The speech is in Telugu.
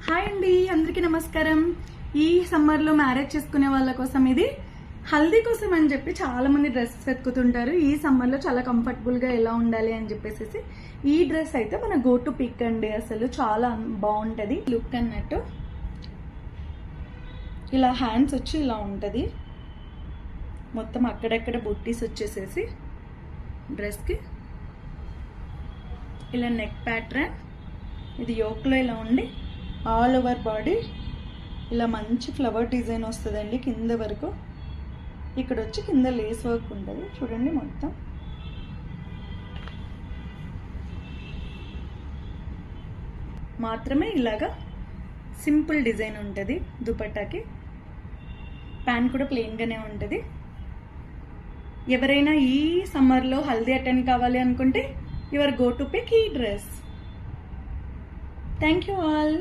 హాయ్ అండి, అందరికీ నమస్కారం. ఈ సమ్మర్లో మ్యారేజ్ చేసుకునే వాళ్ళ కోసం ఇది హల్దీ కోసం అని చెప్పి చాలా మంది డ్రెస్సెస్ వెతుకుతుంటారు. ఈ సమ్మర్లో చాలా కంఫర్టబుల్గా ఎలా ఉండాలి అని చెప్పేసి ఈ డ్రెస్ అయితే మన గో టు పిక్ అండి. అసలు చాలా బాగుంటుంది లుక్ అన్నట్టు. ఇలా హ్యాండ్స్ వచ్చి ఇలా ఉంటుంది, మొత్తం అక్కడక్కడ బుట్టీస్ వచ్చేసేసి డ్రెస్కి ఇలా నెక్ ప్యాటర్న్. ఇది యోక్లో ఇలా ఉండి ఆల్ ఓవర్ బాడీ ఇలా మంచి ఫ్లవర్ డిజైన్ వస్తుందండి కింద వరకు. ఇక్కడ వచ్చి కింద లేస్ వర్క్ ఉంటుంది చూడండి. మొత్తం మాత్రమే ఇలాగా సింపుల్ డిజైన్ ఉంటుంది. దుపట్టాకి ప్యాంట్ కూడా ప్లెయిన్గానే ఉంటుంది. ఎవరైనా ఈ సమ్మర్లో హల్దీ అటెండ్ కావాలి అనుకుంటే యువర్ గో టు పిక్ ఈ డ్రెస్. Thank you all.